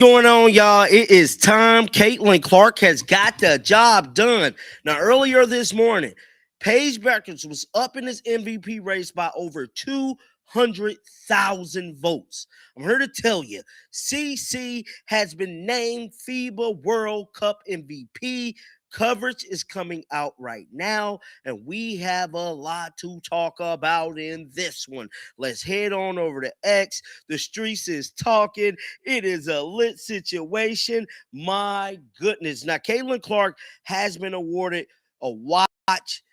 Going on, y'all? It is time. Caitlin Clark has got the job done. Now, earlier this morning, Paige Beckers was up in this MVP race by over 200,000 votes. I'm here to tell you, CC has been named FIBA World Cup MVP. Coverage is coming out right now, and we have a lot to talk about in this one. Let's head on over to X. The streets is talking. It is a lit situation. My goodness. Now, Caitlin Clark has been awarded a watch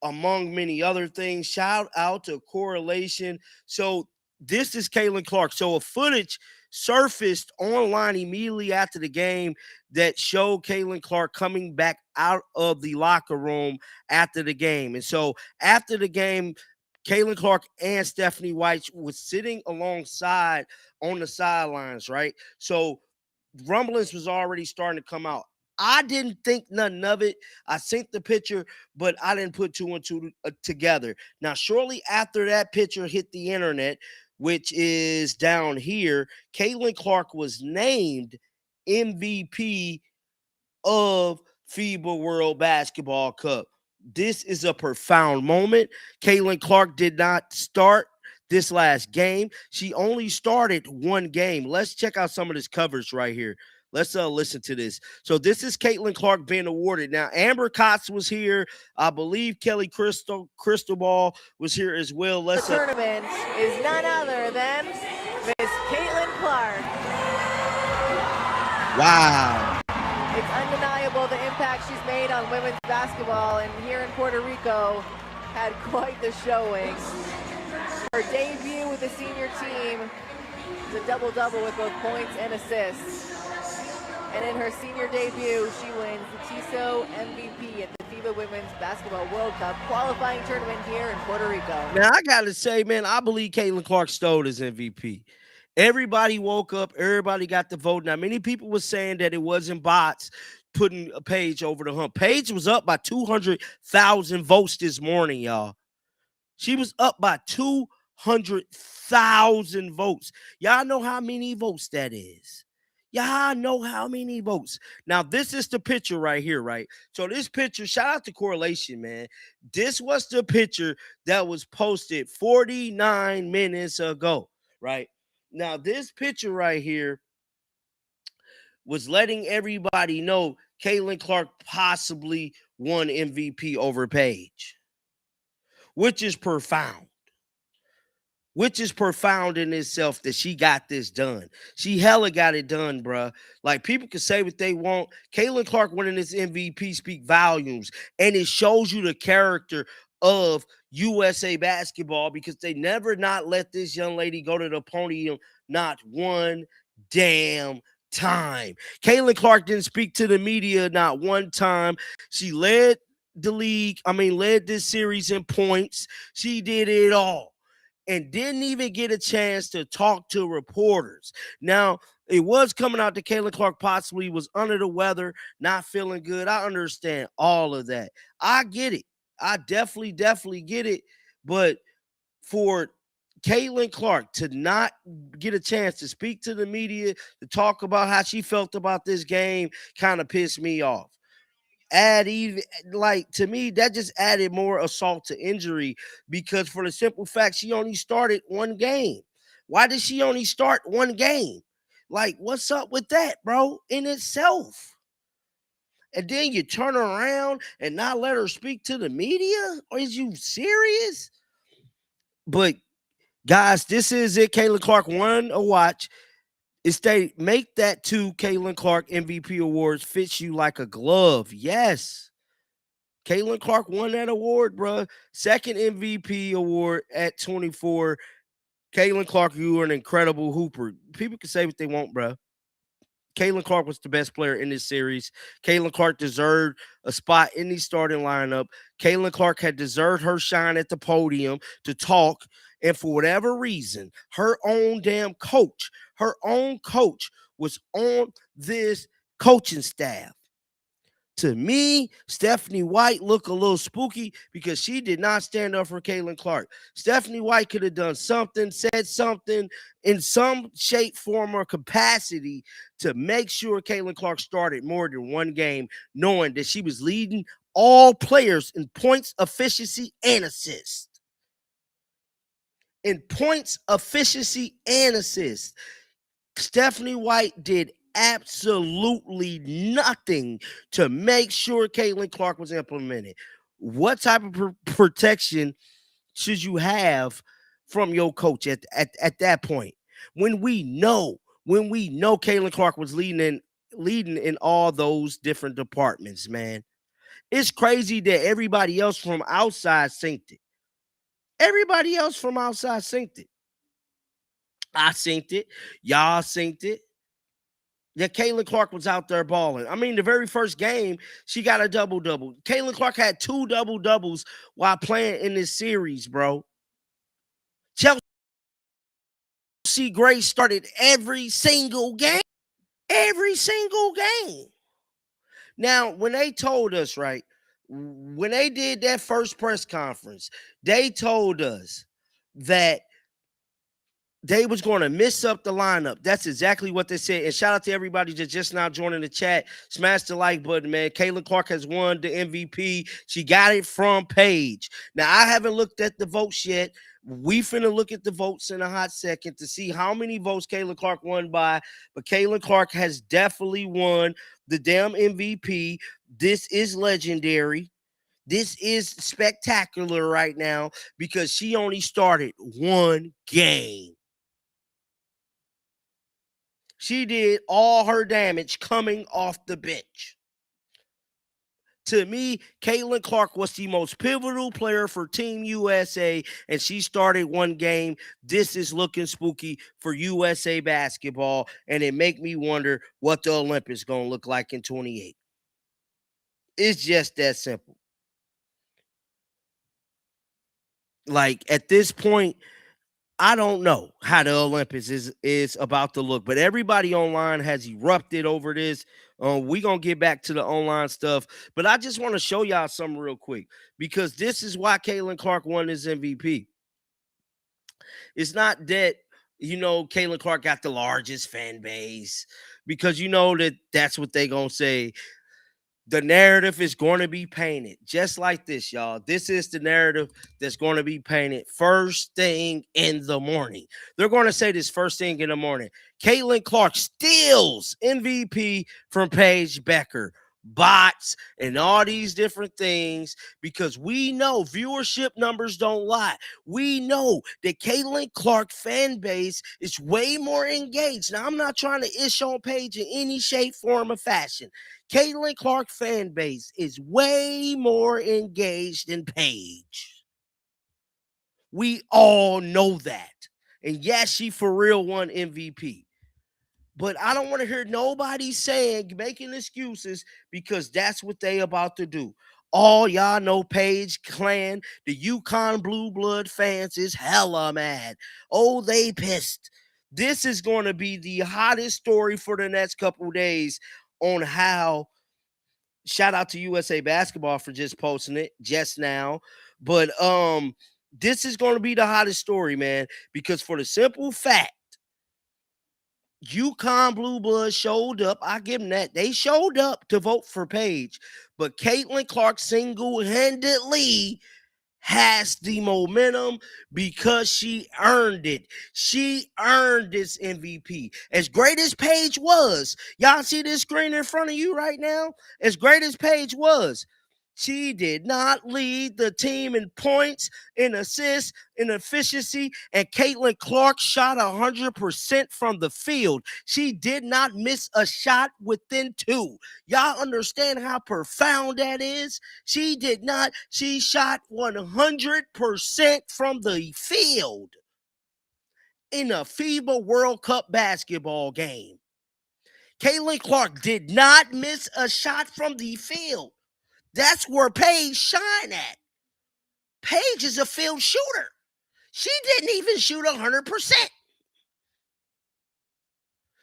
among many other things. Shout out to Correlation. So this is Caitlin Clark. So a footage surfaced online immediately after the game that showed Caitlin Clark coming back out of the locker room after the game. And so after the game, Caitlin Clark and Stephanie White was sitting alongside on the sidelines, right? So rumblings was already starting to come out. I didn't think nothing of it. I sent the picture, but I didn't put two and two together. Now, shortly after that picture hit the internet, which is down here, Caitlin Clark was named MVP of FIBA World Basketball Cup. This is a profound moment. Caitlin Clark did not start this last game. She only started one game. Let's check out some of this coverage right here. Let's listen to this. So this is Caitlin Clark being awarded. Now, Amber Cox was here. I believe Kelly Cristobal was here as well. The tournament is none other than Miss Caitlin Clark. Wow. It's undeniable the impact she's made on women's basketball, and here in Puerto Rico had quite the showing. Her debut with the senior team was a double-double with both points and assists. And in her senior debut, she wins the TISO MVP at the FIBA Women's Basketball World Cup qualifying tournament here in Puerto Rico. Now, I got to say, man, I believe Caitlin Clark stole this MVP. Everybody woke up. Everybody got the vote. Now, many people were saying that it wasn't bots putting a Paige over the hump. Paige was up by 200,000 votes this morning, y'all. She was up by 200,000 votes. Y'all know how many votes that is. Y'all know how many votes. Now, this is the picture right here, right? So this picture, shout out to Correlation, man. This was the picture that was posted 49 minutes ago, right? Now, this picture right here was letting everybody know Caitlin Clark possibly won MVP over Paige, which is profound. Which is profound in itself that she got this done. She hella got it done, bruh. Like, people can say what they want. Caitlin Clark winning this MVP speak volumes. And it shows you the character of USA basketball, because they never not let this young lady go to the podium not one damn time. Caitlin Clark didn't speak to the media not one time. She led this series in points. She did it all. And didn't even get a chance to talk to reporters. Now, it was coming out that Caitlin Clark possibly was under the weather, not feeling good. I understand all of that. I get it. I definitely get it. But for Caitlin Clark to not get a chance to speak to the media, to talk about how she felt about this game, kind of pissed me off. To me, that just added more assault to injury, because for the simple fact she only started one game. Why did she only start one game? Like, what's up with that, bro, in itself? And then you turn around and not let her speak to the media? Or is you serious? But guys, this is it. Caitlin Clark won a watch. Make that 2 Caitlin Clark MVP awards fits you like a glove. Yes. Caitlin Clark won that award, bro. Second MVP award at 24. Caitlin Clark, you are an incredible hooper. People can say what they want, bro. Caitlin Clark was the best player in this series. Caitlin Clark deserved a spot in the starting lineup. Caitlin Clark had deserved her shine at the podium to talk. And for whatever reason, her own coach was on this coaching staff. To me, Stephanie White looked a little spooky because she did not stand up for Caitlin Clark. Stephanie White could have done something, said something in some shape, form, or capacity to make sure Caitlin Clark started more than one game, knowing that she was leading all players in points, efficiency, and assists. In points, efficiency, and assists. Stephanie White did absolutely nothing to make sure Caitlin Clark was implemented. What type of protection should you have from your coach at that point? When we know Caitlin Clark was leading in all those different departments, man. It's crazy that everybody else from outside synced it. Everybody else from outside synced it. I synced it. Y'all synced it. That Caitlin Clark was out there balling. I mean, the very first game, she got a double-double. Caitlin Clark had 2 double-doubles while playing in this series, bro. Chelsea Grace started every single game. Every single game. Now, when they told us, right, when they did that first press conference, they told us that they was going to mess up the lineup. That's exactly what they said. And shout out to everybody that's just now joining the chat. Smash the like button, man. Caitlin Clark has won the MVP. She got it from Paige. Now, I haven't looked at the votes yet. We finna look at the votes in a hot second to see how many votes Caitlin Clark won by. But Caitlin Clark has definitely won the damn MVP. This is legendary. This is spectacular right now because she only started one game. She did all her damage coming off the bench. To me, Caitlin Clark was the most pivotal player for Team USA, and she started one game. This is looking spooky for USA basketball, and it make me wonder what the Olympics going to look like in 28. It's just that simple. Like, at this point, I don't know how the Olympics is about to look, but everybody online has erupted over this. We gonna get back to the online stuff, but I just want to show y'all something real quick because this is why Caitlin Clark won this MVP. It's not that Caitlin Clark got the largest fan base because that's what they gonna say. The narrative is going to be painted just like this, y'all. This is the narrative that's going to be painted first thing in the morning. They're going to say this first thing in the morning. Caitlin Clark steals MVP from Paige Becker. Bots and all these different things because we know viewership numbers don't lie. We know that Caitlin Clark fan base is way more engaged. Now, I'm not trying to ish on Paige in any shape, form, or fashion. Caitlin Clark fan base is way more engaged than Paige. We all know that. And yes, she for real won MVP. But I don't want to hear nobody making excuses because that's what they about to do. All y'all know Paige Clan, the UConn Blue Blood fans is hella mad. Oh, they pissed. This is going to be the hottest story for the next couple days on how. Shout out to USA Basketball for just posting it just now. But this is going to be the hottest story, man, because for the simple fact UConn Blue Blood showed up. I give them that. They showed up to vote for Paige. But Caitlin Clark single-handedly has the momentum because she earned it. She earned this MVP. As great as Paige was, y'all see this screen in front of you right now? As great as Paige was, she did not lead the team in points, in assists, in efficiency, and Caitlin Clark shot 100% from the field. She did not miss a shot within 2. Y'all understand how profound that is? She did not. She shot 100% from the field in a FIBA World Cup basketball game. Caitlin Clark did not miss a shot from the field. That's where Paige shine at. Paige is a field shooter. She didn't even shoot 100%.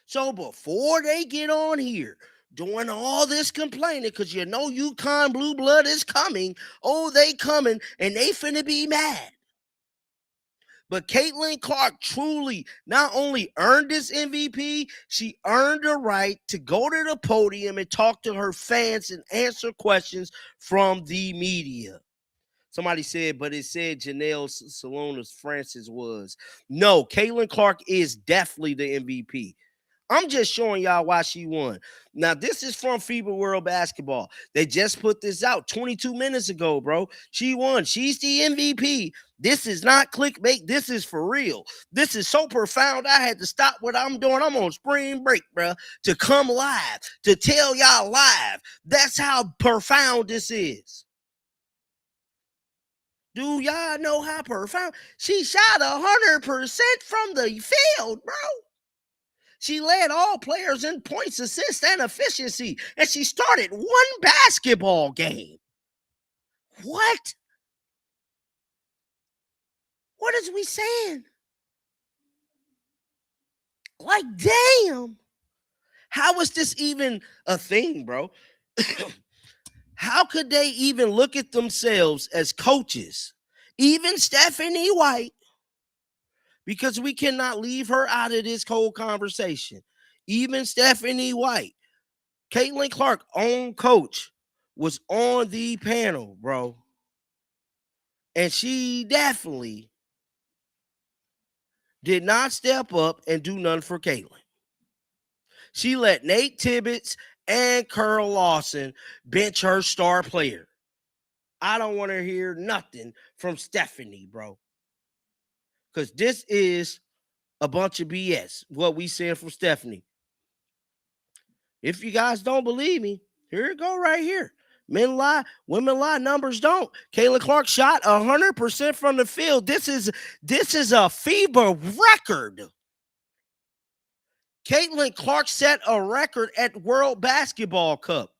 So before they get on here, doing all this complaining because you know UConn Blue Blood is coming. Oh, they coming, and they finna be mad. But Caitlin Clark truly not only earned this MVP, she earned the right to go to the podium and talk to her fans and answer questions from the media. Somebody said, but it said Janelle Salonis Francis was. No, Caitlin Clark is definitely the MVP. I'm just showing y'all why she won. Now, this is from FIBA World Basketball. They just put this out 22 minutes ago, bro. She won. She's the MVP. This is not clickbait. This is for real. This is so profound. I had to stop what I'm doing. I'm on spring break, bro, to come live, to tell y'all live. That's how profound this is. Do y'all know how profound? She shot 100% from the field, bro. She led all players in points, assists, and efficiency, and she started one basketball game. What? What is we saying? Like, damn. How is this even a thing, bro? How could they even look at themselves as coaches? Even Stephanie White, because we cannot leave her out of this whole conversation. Even Stephanie White, Caitlin Clark, own coach, was on the panel, bro. And she definitely did not step up and do nothing for Caitlin. She let Nate Tibbetts and Carl Lawson bench her star player. I don't want to hear nothing from Stephanie, bro. Because this is a bunch of BS, what we saying from Stephanie. If you guys don't believe me, here it go right here. Men lie, women lie, numbers don't. Caitlin Clark shot 100% from the field. This is a FIBA record. Caitlin Clark set a record at World Basketball Cup.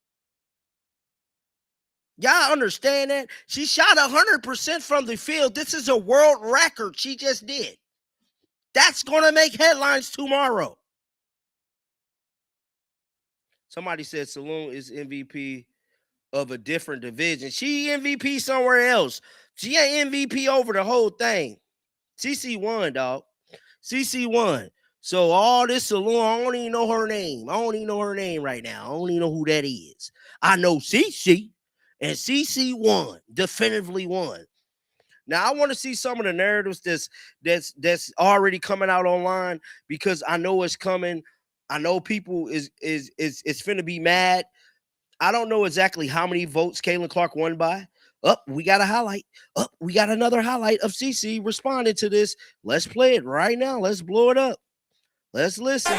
Y'all understand that? She shot 100% from the field. This is a world record she just did. That's going to make headlines tomorrow. Somebody said Saloon is MVP of a different division. She MVP somewhere else. She ain't MVP over the whole thing. CC won, dog. CC won. So all this Saloon, I don't even know her name. I don't even know her name right now. I don't even know who that is. I know CC, and CC won, definitively won. Now I want to see some of the narratives that's already coming out online, because I know it's coming. I know people is finna be mad. I don't know exactly how many votes Caitlin Clark won by. We got a highlight. We got another highlight of CC responding to this. Let's play it right now. Let's blow it up. Let's listen.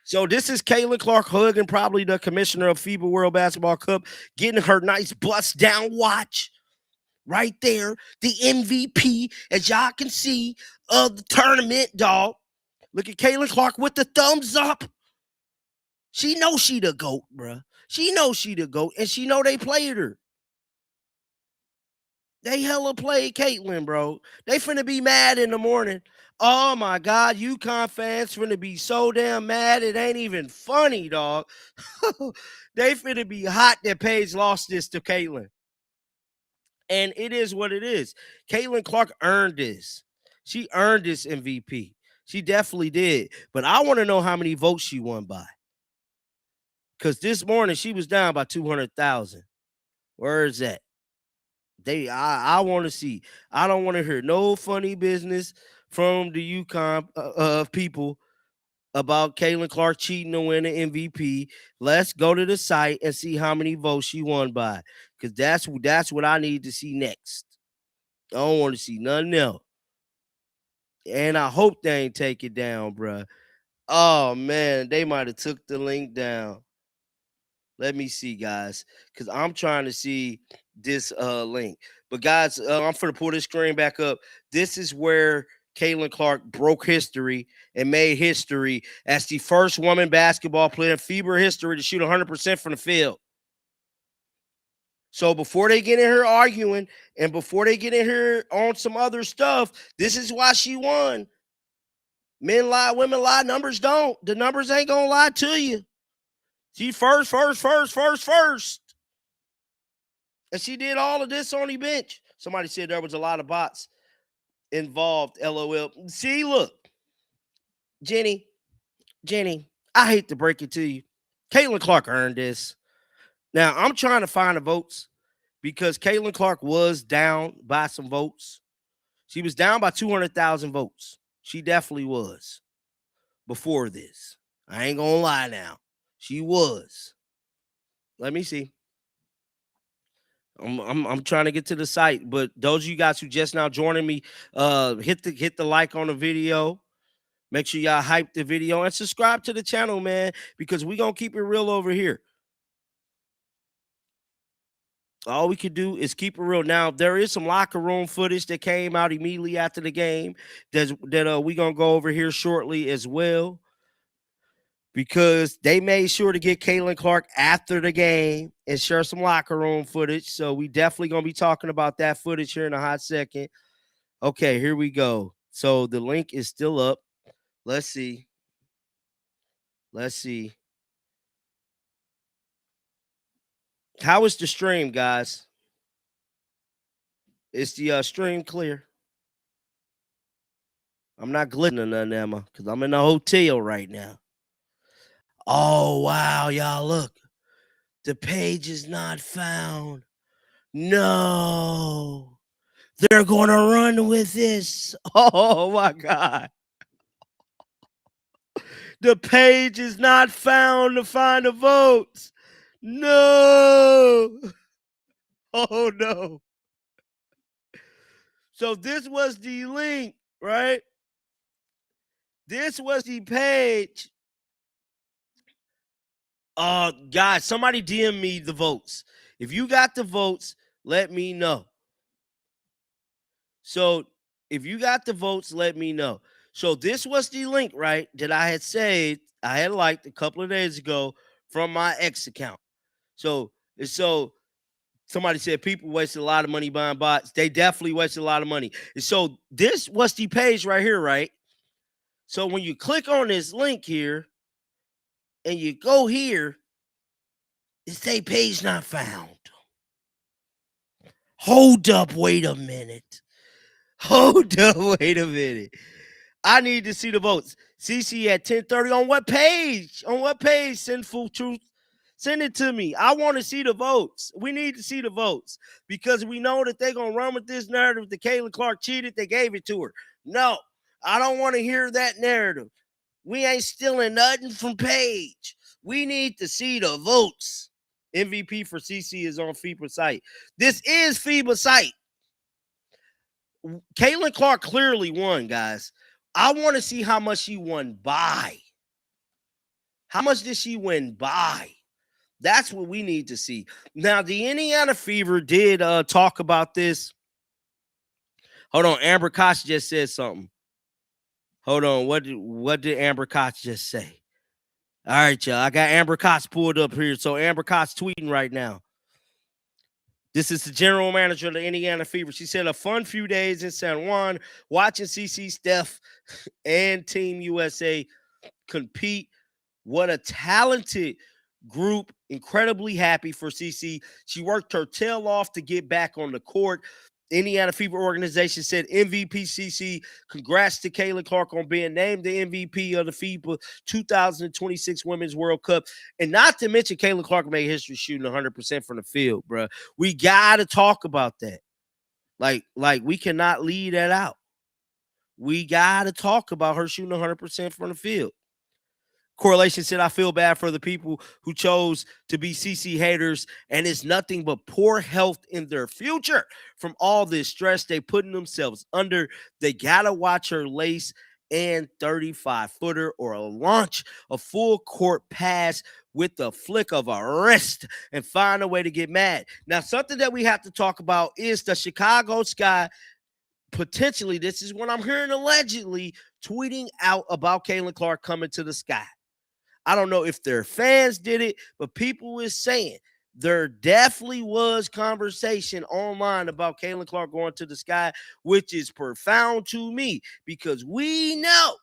So this is Caitlin Clark hugging probably the commissioner of FIBA World Basketball Cup, getting her nice bust down watch. Right there, the MVP, as y'all can see, of the tournament, dog. Look at Caitlin Clark with the thumbs up. She knows she the GOAT, bruh. She knows she the GOAT, and she know they played her. They hella played Caitlin, bro. They finna be mad in the morning. Oh, my God, UConn fans finna be so damn mad, it ain't even funny, dog. They finna be hot that Paige lost this to Caitlin. And it is what it is. Caitlin Clark earned this. She earned this MVP. She definitely did. But I want to know how many votes she won by. Because this morning she was down by 200,000. Where is that? I want to see. I don't want to hear no funny business from the UConn people about Caitlin Clark cheating to win an MVP. Let's go to the site and see how many votes she won by. Because that's what I need to see next. I don't want to see nothing else. And I hope they ain't take it down, bruh. Oh, man, they might have took the link down. Let me see, guys, because I'm trying to see this link. But, guys, I'm going to pull this screen back up. This is where Caitlin Clark broke history and made history as the first woman basketball player in FIBA history to shoot 100% from the field. So before they get in here arguing and before they get in here on some other stuff, this is why she won. Men lie, women lie, numbers don't. The numbers ain't gonna lie to you. She first. And she did all of this on the bench. Somebody said there was a lot of bots involved, LOL. See, look, Jenny, I hate to break it to you. Caitlin Clark earned this. Now, I'm trying to find the votes because Caitlin Clark was down by some votes. She was down by 200,000 votes. She definitely was before this. I ain't gonna lie now. She was. Let me see. I'm trying to get to the site, but those of you guys who just now joining me, hit the like on the video. Make sure y'all hype the video and subscribe to the channel, man, because we gonna keep it real over here. All we can do is keep it real. Now, there is some locker room footage that came out immediately after the game that we gonna go over here shortly as well, because they made sure to get Caitlin Clark after the game and share some locker room footage. So we definitely gonna be talking about that footage here in a hot second. Okay, here we go. So the link is still up. Let's see. How is the stream, guys? Is the stream clear? I'm not glitching or nothing, Emma, because I'm in a hotel right now. Oh, wow, y'all, look. The page is not found. No. They're going to run with this. Oh, my God. The page is not found to find the votes. No. Oh, no. So this was the link, right? This was the page. Guys, somebody DM me the votes. If you got the votes, let me know. So if you got the votes, let me know. So this was the link, right, that I had saved. I had liked a couple of days ago from my X account. So somebody said people wasted a lot of money buying bots. They definitely wasted a lot of money. And so this was the page right here, right? So when you click on this link here and you go here, it say page not found. Hold up, wait a minute. I need to see the votes. CC at 10:30 on what page? Sinful Truth? Send it to me. I want to see the votes. We need to see the votes because we know that they're going to run with this narrative that Caitlin Clark cheated. They gave it to her. No, I don't want to hear that narrative. We ain't stealing nothing from Paige. We need to see the votes. MVP for CC is on FIBA site. This is FIBA site. Caitlin Clark clearly won, guys. I want to see how much she won by. How much did she win by? That's what we need to see. Now, the Indiana Fever did talk about this. Hold on, Amber Koch just said something. Hold on, what did Amber Koch just say? All right, y'all. I got Amber Koch pulled up here. So Amber Koch tweeting right now. This is the general manager of the Indiana Fever. She said, a fun few days in San Juan, watching CC, Steph, and Team USA compete. What a talented group. Incredibly happy for CC. She worked her tail off to get back on the court. Indiana Fever organization said MVP CC. Congrats to Caitlin Clark on being named the MVP of the FIBA 2026 Women's World Cup. And not to mention, Caitlin Clark made history shooting 100% from the field, bro. We got to talk about that. Like we cannot leave that out. We got to talk about her shooting 100% from the field. Correlation said, I feel bad for the people who chose to be CC haters, and it's nothing but poor health in their future from all this stress they putting themselves under. They got to watch her lace and 35-footer or launch a full court pass with the flick of a wrist and find a way to get mad. Now, something that we have to talk about is the Chicago Sky potentially, this is what I'm hearing allegedly, tweeting out about Caitlin Clark coming to the Sky. I don't know if their fans did it, but people is saying there definitely was conversation online about Caitlin Clark going to the Sky, which is profound to me because we know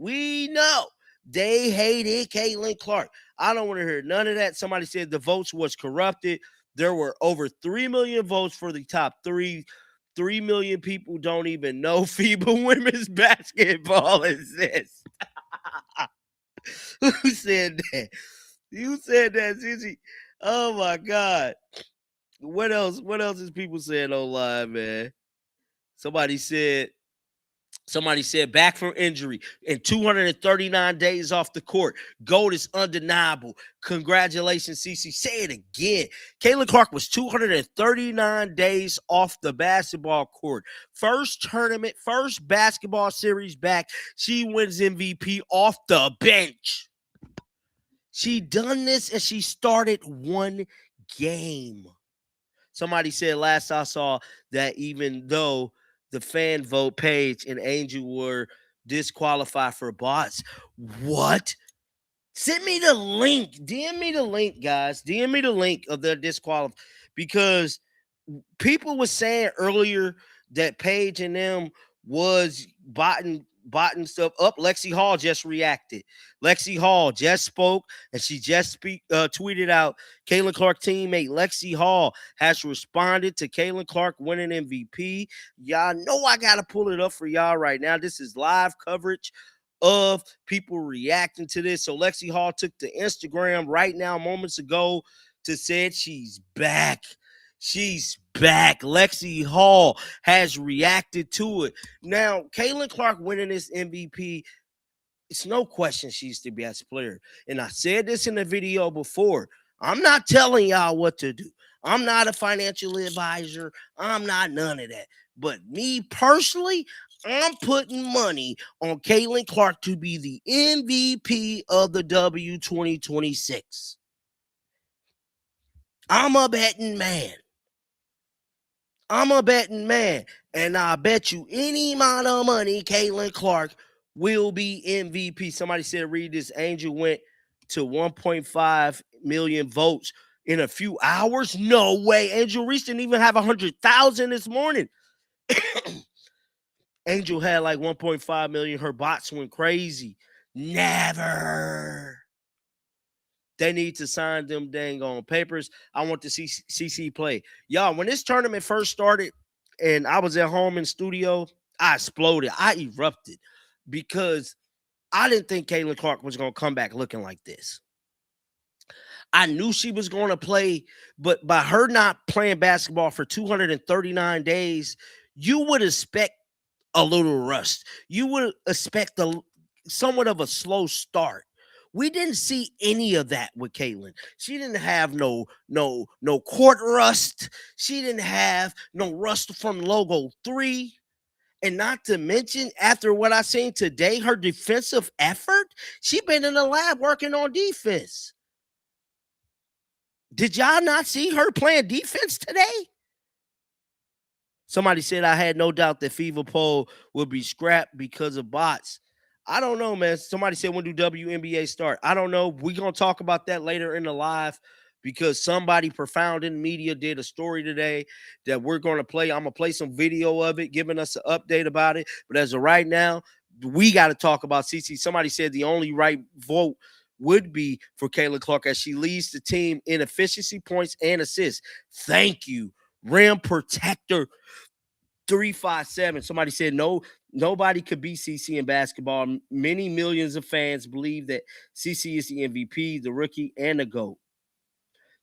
We know they hated Caitlin Clark. I don't want to hear none of that. Somebody said the votes was corrupted. There were over 3 million votes for the top three. 3 million people don't even know FIBA women's basketball exists. Who said that? You said that, Zizi. Oh my God. What else? What else is people saying online, man? Somebody said Somebody said back from injury and 239 days off the court. Gold is undeniable. Congratulations, CC. Say it again. Caitlin Clark was 239 days off the basketball court. First tournament, first basketball series back. She wins MVP off the bench. She done this and she started one game. Somebody said last I saw that even though the fan vote page and Angel were disqualified for bots. What? Send me the link. DM me the link, guys. DM me the link of the disqualified because people were saying earlier that Paige and them was botting stuff up. Lexi Hall just reacted. Lexi Hall just spoke and she just tweeted out Caitlin Clark teammate Lexi Hall has responded to Caitlin Clark winning MVP. Y'all know I gotta pull it up for y'all right now. This is live coverage of people reacting to this. So Lexi Hall took to Instagram right now, moments ago, to said she's back. She's back. Lexi Hall has reacted to it. Now, Caitlin Clark winning this MVP, it's no question she's the best player. And I said this in the video before. I'm not telling y'all what to do. I'm not a financial advisor. I'm not none of that. But me personally, I'm putting money on Caitlin Clark to be the MVP of the W 2026. I'm a betting man. And I bet you any amount of money Caitlin Clark will be MVP. Somebody said, read this. Angel went to 1.5 million votes in a few hours. No way. Angel Reese didn't even have 100,000 this morning. Angel had like 1.5 million. Her bots went crazy. Never. They need to sign them dang on papers. I want to see CC play. Y'all, when this tournament first started and I was at home in studio, I exploded. I erupted because I didn't think Caitlin Clark was going to come back looking like this. I knew she was going to play, but by her not playing basketball for 239 days, you would expect a little rust. You would expect somewhat of a slow start. We didn't see any of that with Caitlin. She didn't have no court rust. She didn't have no rust from logo 3. And not to mention, after what I seen today, her defensive effort, she been in the lab working on defense. Did y'all not see her playing defense today? Somebody said I had no doubt that FIBA poll would be scrapped because of bots. I don't know, man. Somebody said, when do WNBA start? I don't know. We're going to talk about that later in the live because somebody profound in media did a story today that we're going to play. I'm going to play some video of it, giving us an update about it. But as of right now, we got to talk about CC. Somebody said the only right vote would be for Caitlin Clark as she leads the team in efficiency, points, and assists. Thank you, rim protector 357. Somebody said nobody could beat CC in basketball. Many millions of fans believe that CC is the MVP, the rookie, and the GOAT.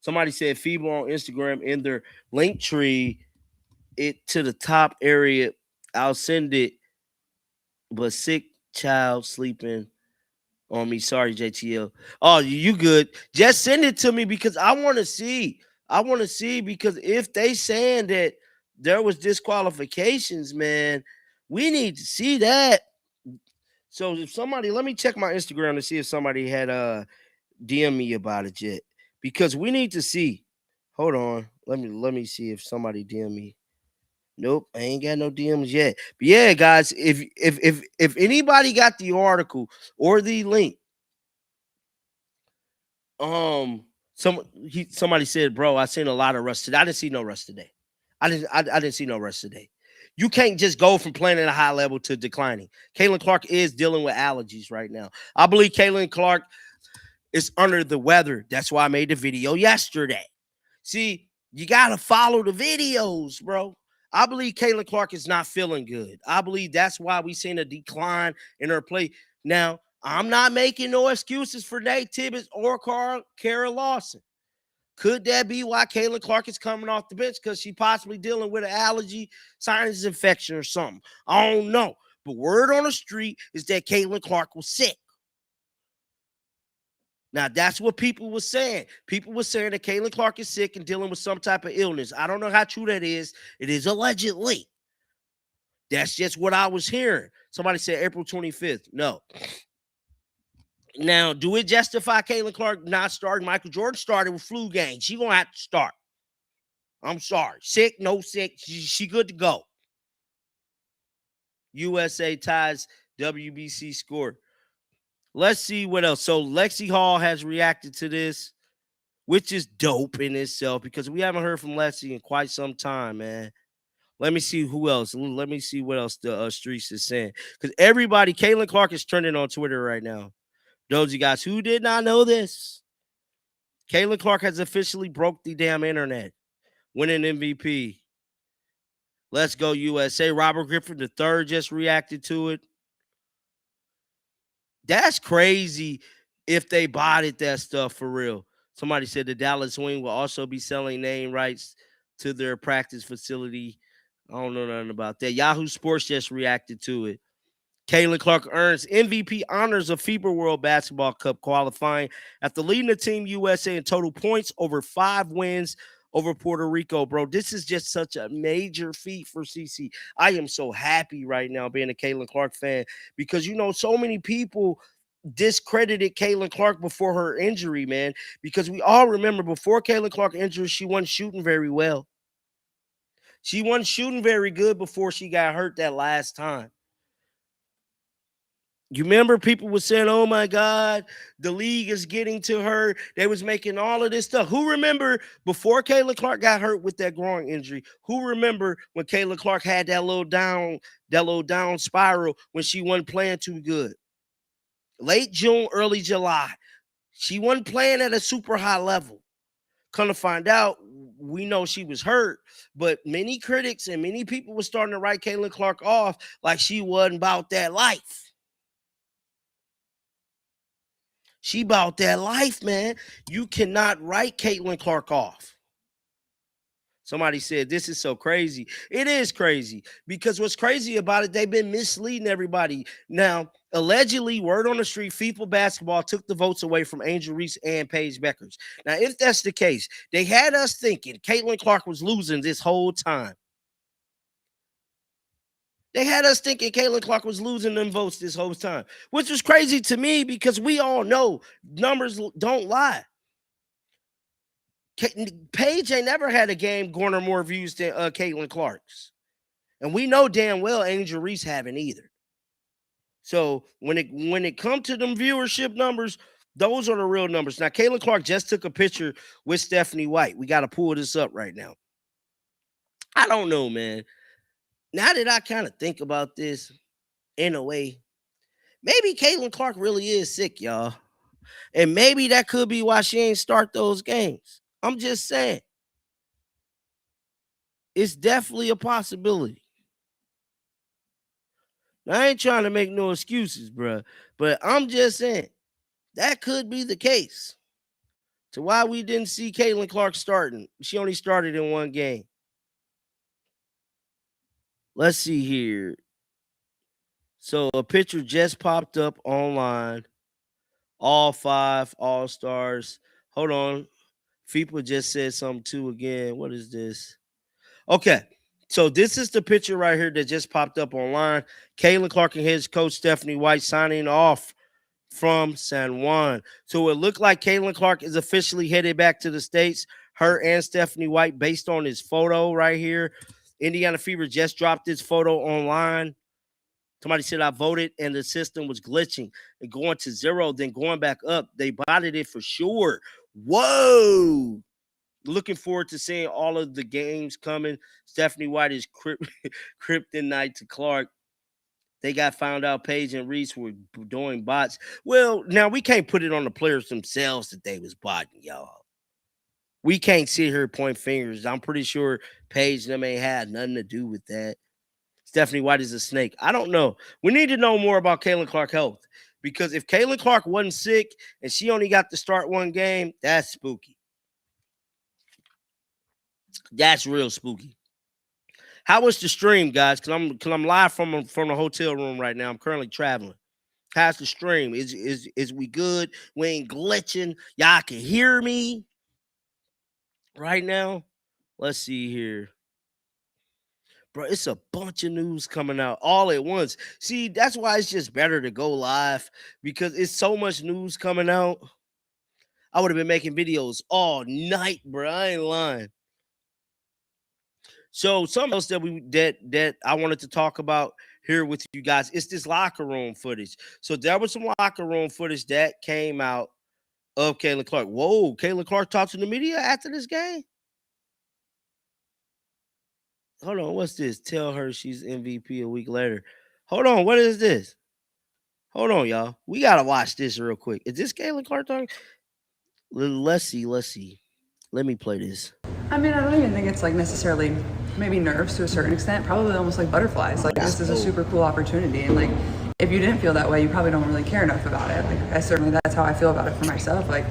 Somebody said FIBA on Instagram in their link tree it to the top area. I'll send it, but sick child sleeping on me. Sorry, JTL. Oh, you good. Just send it to me because I want to see. I want to see because if they saying that there was disqualifications, man, we need to see that. So if somebody, let me check my Instagram to see if somebody had DM me about it yet. Because we need to see. Hold on. Let me see if somebody DM me. Nope, I ain't got no DMs yet. But yeah, guys, if anybody got the article or the link, somebody said, bro, I seen a lot of rust today. I didn't see no rust today. I didn't see no rust today. You can't just go from playing at a high level to declining. Caitlin Clark is dealing with allergies right now. I believe Caitlin Clark is under the weather. That's why I made the video yesterday. See, you got to follow the videos, bro. I believe Caitlin Clark is not feeling good. I believe that's why we seen a decline in her play. Now, I'm not making no excuses for Nate Tibbetts or Kara Lawson. Could that be why Caitlin Clark is coming off the bench? Because she possibly dealing with an allergy, sinus infection, or something. I don't know. But word on the street is that Caitlin Clark was sick. Now, that's what people were saying. People were saying that Caitlin Clark is sick and dealing with some type of illness. I don't know how true that is. It is allegedly. That's just what I was hearing. Somebody said April 25th. No. Now, do it justify Caitlin Clark not starting? Michael Jordan started with flu game. She going to have to start. I'm sorry. Sick, no sick. She good to go. USA ties WBC score. Let's see what else. So Lexi Hull has reacted to this, which is dope in itself because we haven't heard from Lexi in quite some time, man. Let me see who else. Let me see what else the streets is saying. Because everybody, Caitlin Clark is trending on Twitter right now. Those of you guys who did not know this, Caitlin Clark has officially broke the damn internet, winning MVP. Let's go USA. Robert Griffin III just reacted to it. That's crazy if they botted that stuff for real. Somebody said the Dallas Wing will also be selling name rights to their practice facility. I don't know nothing about that. Yahoo Sports just reacted to it. Caitlin Clark earns MVP honors of FIBA World Basketball Cup qualifying after leading the Team USA in total points over 5 wins over Puerto Rico, bro. This is just such a major feat for CC. I am so happy right now being a Caitlin Clark fan because, you know, so many people discredited Caitlin Clark before her injury, man, because we all remember before Caitlin Clark injury, she wasn't shooting very well. She wasn't shooting very good before she got hurt that last time. You remember people were saying, oh my God, the league is getting to her. They was making all of this stuff. Who remember before Caitlin Clark got hurt with that groin injury? Who remember when Caitlin Clark had that little down spiral when she wasn't playing too good? Late June, early July. She wasn't playing at a super high level. Come to find out, we know she was hurt, but many critics and many people were starting to write Caitlin Clark off like she wasn't about that life. She about that life, man. You cannot write Caitlin Clark off. Somebody said, this is so crazy. It is crazy because what's crazy about it, they've been misleading everybody. Now, allegedly, word on the street, FIBA basketball took the votes away from Angel Reese and Paige Beckers. Now, if that's the case, they had us thinking Caitlin Clark was losing this whole time. They had us thinking Caitlin Clark was losing them votes this whole time, which was crazy to me because we all know numbers don't lie. Paige ain't never had a game garner more views than Caitlin Clark's. And we know damn well Angel Reese haven't either. So when it comes to them viewership numbers, those are the real numbers. Now, Caitlin Clark just took a picture with Stephanie White. We got to pull this up right now. I don't know, man. Now that I kind of think about this in a way, maybe Caitlin Clark really is sick, y'all. And maybe that could be why she ain't start those games. I'm just saying. It's definitely a possibility. Now, I ain't trying to make no excuses, bro. But I'm just saying that could be the case. To why we didn't see Caitlin Clark starting. She only started in one game. Let's see here. So a picture just popped up online. All 5 All-Stars. Hold on. FIBA just said something too again. What is this? Okay. So this is the picture right here that just popped up online. Caitlin Clark and his coach Stephanie White signing off from San Juan. So it looked like Caitlin Clark is officially headed back to the States. Her and Stephanie White, based on his photo right here. Indiana Fever just dropped this photo online. Somebody said I voted and the system was glitching and going to 0, then going back up. They botted it for sure. Whoa. looking forward to seeing all of the games coming. Stephanie White is kryptonite to Clark. They got found out Paige and Reese were doing bots. Well, now we can't put it on the players themselves that they was botting, y'all. We can't sit here and point fingers. I'm pretty sure Paige and them ain't had nothing to do with that. Stephanie White is a snake. I don't know. We need to know more about Caitlin Clark health, because if Caitlin Clark wasn't sick and she only got to start one game, that's spooky. That's real spooky. How was the stream, guys? Cause I'm live from the hotel room right now. I'm currently traveling. How's the stream? Is we good? We ain't glitching. Y'all can hear me right now. Let's see here. Bro, it's a bunch of news coming out all at once. See, that's why it's just better to go live, because it's so much news coming out. I would have been making videos all night, bro. I ain't lying. So something else that I wanted to talk about here with you guys is this locker room footage. So there was some locker room footage that came out of Caitlin Clark. Whoa, Caitlin Clark talked to the media after this game. Hold on, what's this? Tell her she's MVP a week later. Hold on, what is this? Hold on, y'all. We gotta watch this real quick. Is this Caitlin Clark talking? Let's see. Let's see. Let me play this. I mean, I don't even think it's like necessarily maybe nerves to a certain extent, probably almost like butterflies. Like, this is a super cool opportunity. And like, if you didn't feel that way, you probably don't really care enough about it. Like, that's how I feel about it for myself. Like,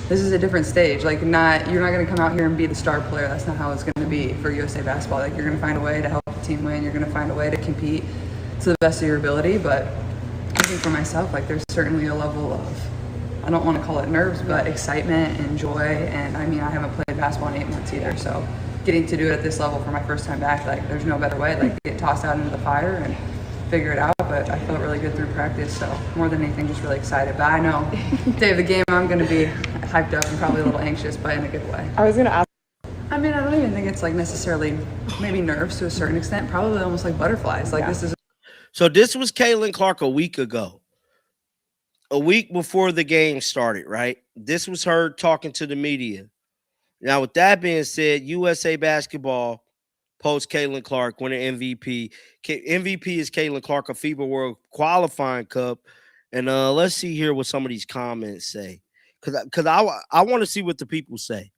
this is a different stage. Like, you're not going to come out here and be the star player. That's not how it's going to be for USA basketball. Like, you're going to find a way to help the team win. You're going to find a way to compete to the best of your ability. But I think for myself, like, there's certainly a level of, I don't want to call it nerves, but excitement and joy. And I mean, I haven't played basketball in 8 months either. So getting to do it at this level for my first time back, like, there's no better way. Like, get tossed out into the fire and figure it out. But I felt really good through practice. So more than anything, just really excited. But I know day of the game, I'm going to be hyped up and probably a little anxious, but in a good way. I was going to ask. I mean, I don't even think it's like necessarily maybe nerves to a certain extent, probably almost like butterflies. Like, this is. So this was Caitlin Clark a week ago. A week before the game started, right? This was her talking to the media. Now, with that being said, USA basketball post Caitlin Clark winning MVP. MVP is Caitlin Clark, a FIBA World Qualifying Cup. And let's see here what some of these comments say, because I want to see what the people say.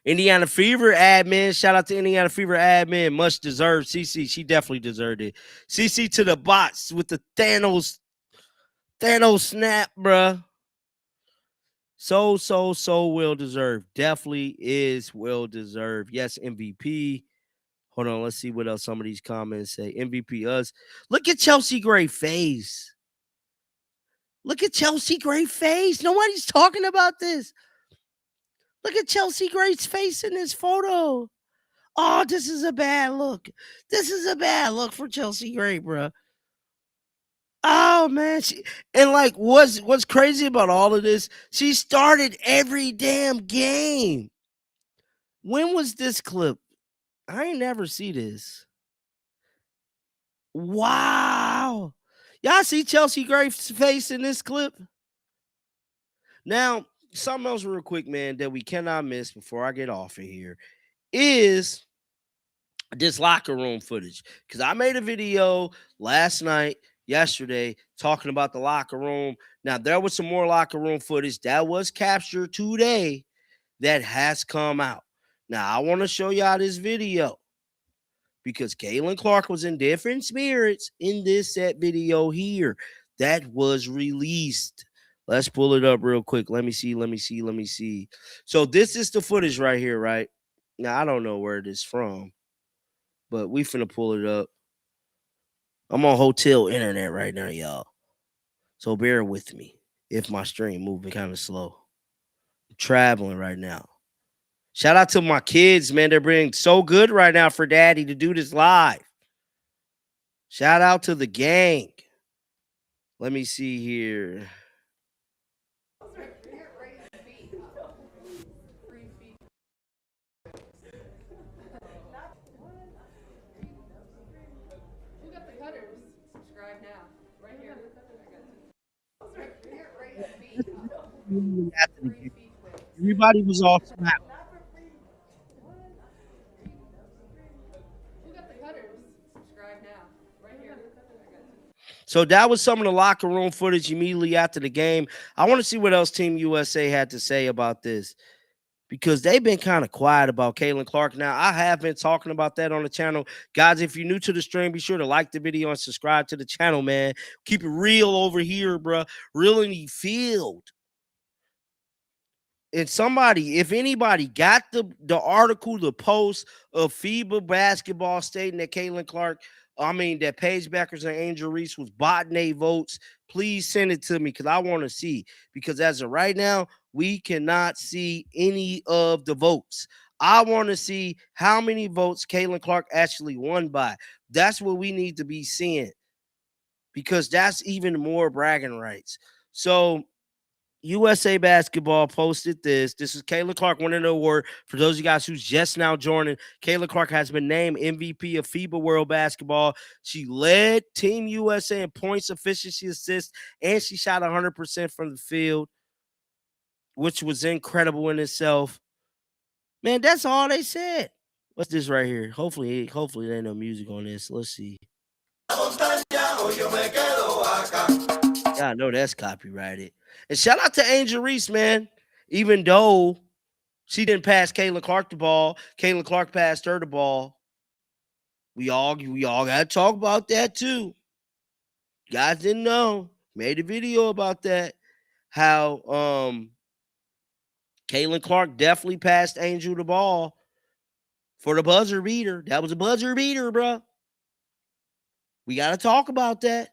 Indiana Fever admin, shout out to Indiana Fever admin, much deserved. CC, she definitely deserved it. CC to the bots with the Thanos snap, bruh. So well deserved. Definitely is well deserved. Yes, MVP. Hold on, let's see what else some of these comments say. MVP us. Look at Chelsea Gray face. Look at Chelsea Gray face. Nobody's talking about this. Look at Chelsea Gray's face in this photo. Oh, this is a bad look. This is a bad look for Chelsea Gray, bruh. Oh man, and like what's crazy about all of this? She started every damn game. When was this clip? I ain't never see this. Wow, y'all see Chelsea Gray's face in this clip? Now, something else real quick, man, that we cannot miss before I get off of here is this locker room footage, because I made a video yesterday, talking about the locker room. Now, there was some more locker room footage that was captured today that has come out. Now, I want to show y'all this video because Caitlin Clark was in different spirits in this set video here that was released. Let's pull it up real quick. Let me see. So this is the footage right here, right? Now, I don't know where it is from, but we finna pull it up. I'm on hotel internet right now, y'all. So bear with me if my stream moving kind of slow. I'm traveling right now. Shout out to my kids, man. They're being so good right now for daddy to do this live. Shout out to the gang. Let me see here. Everybody was all smacked. So that was some of the locker room footage immediately after the game. I want to see what else Team USA had to say about this because they've been kind of quiet about Caitlin Clark. Now, I have been talking about that on the channel. Guys, if you're new to the stream, be sure to like the video and subscribe to the channel, man. Keep it real over here, bro. Real in the field. And somebody, if anybody got the article, the post of FIBA basketball stating that Caitlin Clark, that Paige Beckers and Angel Reese was botting their votes, please send it to me because I want to see. Because as of right now, we cannot see any of the votes. I want to see how many votes Caitlin Clark actually won by. That's what we need to be seeing because that's even more bragging rights. So USA Basketball posted this. This is Caitlin Clark winning the award. For those of you guys who's just now joining, Caitlin Clark has been named MVP of FIBA World Basketball. She led Team USA in points, efficiency, assists, and she shot 100% from the field, which was incredible in itself. Man, that's all they said. What's this right here? Hopefully there ain't no music on this. Let's see. Yeah, I know that's copyrighted. And shout out to Angel Reese, man. Even though she didn't pass Caitlin Clark the ball, Caitlin Clark passed her the ball. We all gotta talk about that too. Guys didn't know. Made a video about that. How Caitlin Clark definitely passed Angel the ball for the buzzer beater. That was a buzzer beater, bro. We gotta talk about that.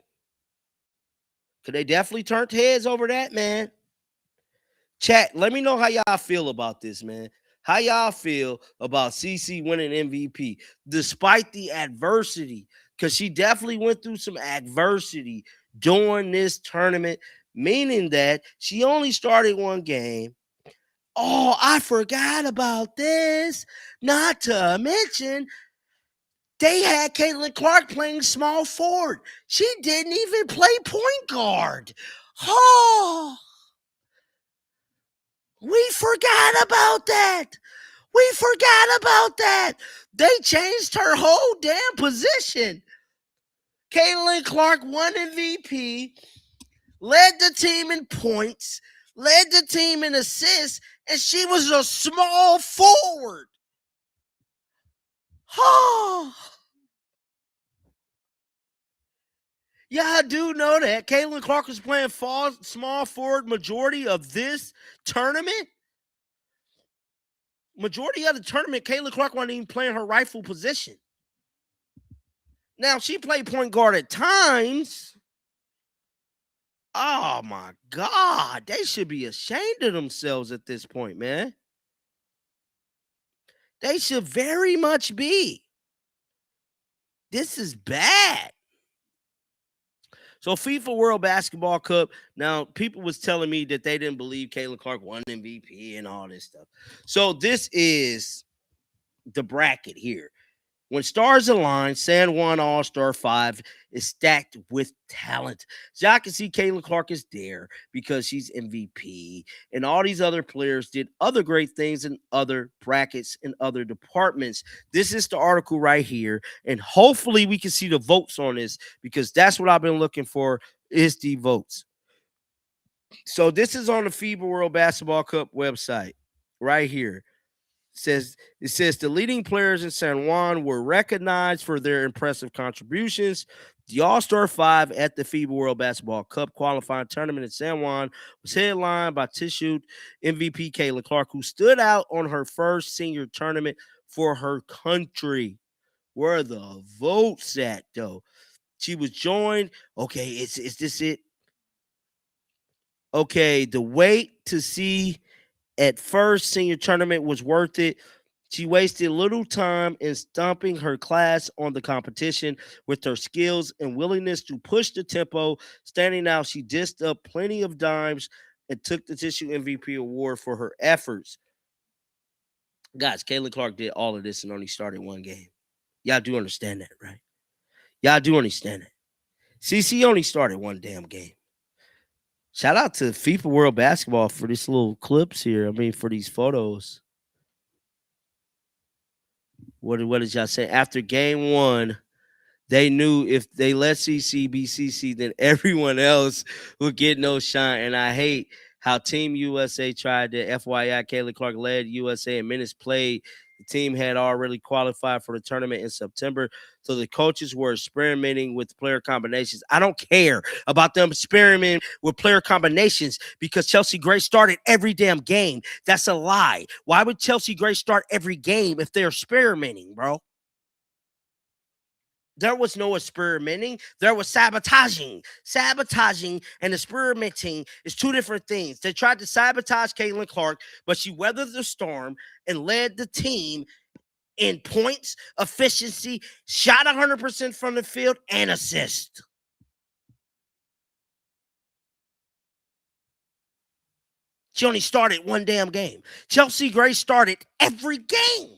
Cause they definitely turned heads over that, man. Chat, let me know how y'all feel about this, man. How y'all feel about CC winning MVP despite the adversity? Because she definitely went through some adversity during this tournament, meaning that she only started one game. Oh, I forgot about this. Not to mention, they had Caitlin Clark playing small forward. She didn't even play point guard. Oh, we forgot about that. We forgot about that. They changed her whole damn position. Caitlin Clark won MVP, led the team in points, led the team in assists, and she was a small forward. Oh. Yeah, I do know that. Caitlin Clark was playing small forward majority of this tournament. Majority of the tournament, Caitlin Clark wasn't even playing her rightful position. Now, she played point guard at times. Oh, my God. They should be ashamed of themselves at this point, man. They should very much be. This is bad. So FIFA World Basketball Cup. Now, people was telling me that they didn't believe Caitlin Clark won MVP and all this stuff. So this is the bracket here. When stars align, San Juan All-Star 5 is stacked with talent. So I can see Caitlin Clark is there because she's MVP, and all these other players did other great things in other brackets and other departments. This is the article right here, and hopefully we can see the votes on this because that's what I've been looking for is the votes. So this is on the FIBA World Basketball Cup website right here. It says the leading players in San Juan were recognized for their impressive contributions. The All-Star 5 at the FIBA World Basketball Cup qualifying tournament in San Juan was headlined by Tissue MVP Caitlin Clark, who stood out on her first senior tournament for her country. Where are the votes at, though? She was joined. Okay, is this it? Okay, the wait to see at first senior tournament was worth it. She wasted little time in stomping her class on the competition with her skills and willingness to push the tempo. Standing out, she dished up plenty of dimes and took the Tissue MVP award for her efforts. Guys, Caitlin Clark did all of this and only started one game. Y'all do understand that, right? Y'all do understand that. CC only started one damn game. Shout out to FIFA World Basketball for these little clips here. I mean, for these photos. What did y'all say? After game one, they knew if they let CC be CC, then everyone else would get no shine. And I hate how Team USA tried to FYI. Kayla Clark led USA in minutes played. The team had already qualified for the tournament in September. So the coaches were experimenting with player combinations. I don't care about them experimenting with player combinations because Chelsea Gray started every damn game. That's a lie. Why would Chelsea Gray start every game if they're experimenting, bro? There was no experimenting. There was sabotaging. Sabotaging and experimenting is two different things. They tried to sabotage Caitlin Clark, but she weathered the storm and led the team in points, efficiency, shot 100% from the field, and assist. She only started one damn game. Chelsea Gray started every game.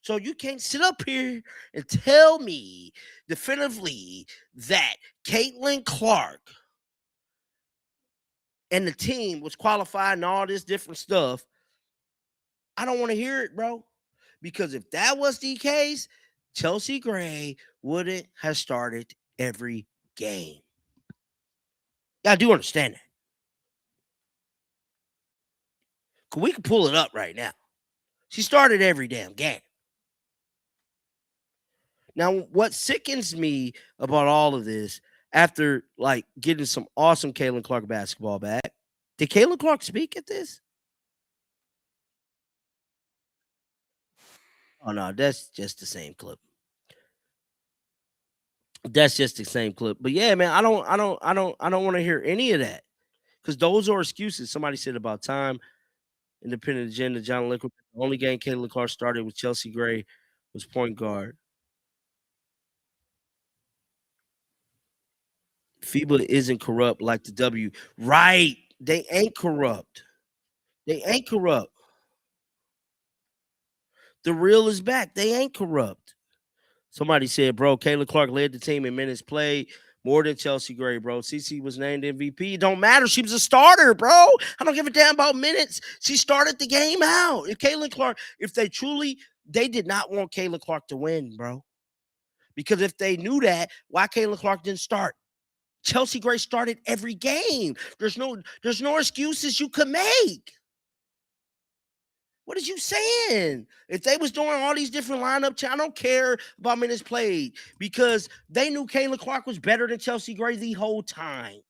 So you can't sit up here and tell me definitively that Caitlin Clark and the team was qualified and all this different stuff. I don't want to hear it, bro. Because if that was the case, Chelsea Gray wouldn't have started every game. I do understand that. Because we can pull it up right now. She started every damn game. Now, what sickens me about all of this, after like getting some awesome Caitlin Clark basketball back, did Caitlin Clark speak at this? Oh no, that's just the same clip. That's just the same clip. But yeah, man, I don't want to hear any of that because those are excuses. Somebody said about time, independent agenda. John Liquid. The only game Caitlin Clark started with Chelsea Gray was point guard. FIBA isn't corrupt like the W. Right. They ain't corrupt. They ain't corrupt. The real is back. They ain't corrupt. Somebody said, bro, Kayla Clark led the team in minutes played more than Chelsea Gray, bro. CC was named MVP. It don't matter. She was a starter, bro. I don't give a damn about minutes. She started the game out. If Kayla Clark, if they did not want Kayla Clark to win, bro. Because if they knew that, why Kayla Clark didn't start? Chelsea Gray started every game. There's no excuses you could make. What are you saying? If they was doing all these different lineup, I don't care about minutes played because they knew Kayla Clark was better than Chelsea Gray the whole time.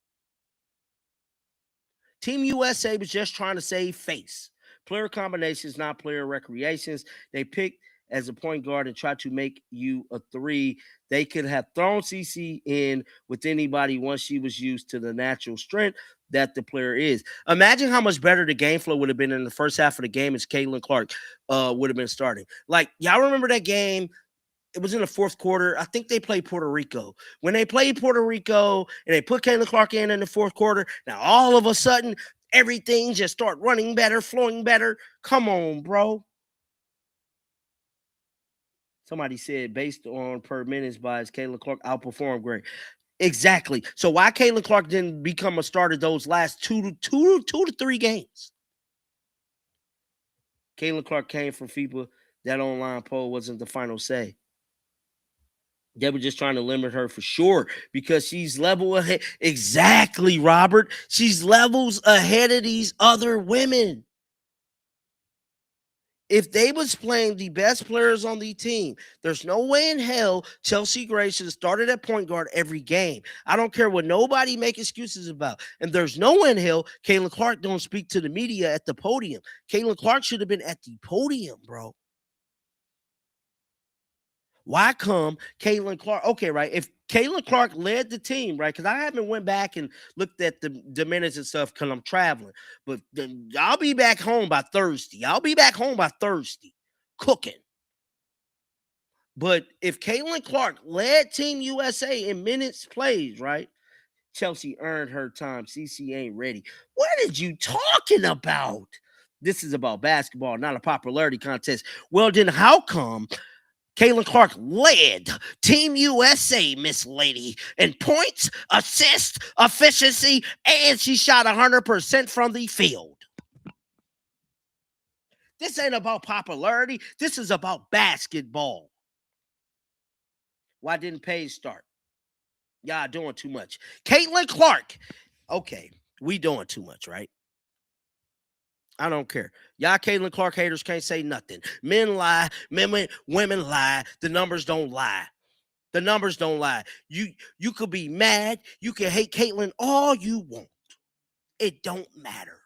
Team USA was just trying to save face. Player combinations, not player recreations. They picked as a point guard and tried to make you a three. They could have thrown CC in with anybody once she was used to the natural strength that the player is. Imagine how much better the game flow would have been in the first half of the game as Caitlin Clark would have been starting. Like, y'all remember that game? It was in the fourth quarter. I think they played Puerto Rico. When they played Puerto Rico and they put Caitlin Clark in the fourth quarter, now all of a sudden, everything just start running better, flowing better. Come on, bro. Somebody said based on per minutes buys, Caitlin Clark outperformed Gray. Exactly. So why Caitlin Clark didn't become a starter those last two to three games? Caitlin Clark came from FIBA. That online poll wasn't the final say. They were just trying to limit her for sure because she's level ahead. Exactly, Robert. She's levels ahead of these other women. If they was playing the best players on the team, there's no way in hell Chelsea Gray should have started at point guard every game. I don't care what nobody make excuses about. And there's no way in hell Caitlin Clark don't speak to the media at the podium. Caitlin Clark should have been at the podium, bro. Why come Caitlin Clark? Okay, right. If Caitlin Clark led the team, right? Because I haven't went back and looked at the minutes and stuff because I'm traveling. But I'll be back home by Thursday. Cooking. But if Caitlin Clark led Team USA in minutes played, right? Chelsea earned her time. CC ain't ready. What are you talking about? This is about basketball, not a popularity contest. Well, then how come Caitlin Clark led Team USA, Miss Lady, in points, assists, efficiency, and she shot 100% from the field. This ain't about popularity. This is about basketball. Why didn't Paige start? Y'all doing too much. Caitlin Clark. Okay, we doing too much, right? I don't care. Y'all Caitlin Clark haters can't say nothing. Men lie, women lie. The numbers don't lie. The numbers don't lie. You could be mad. You can hate Caitlin all you want. It don't matter.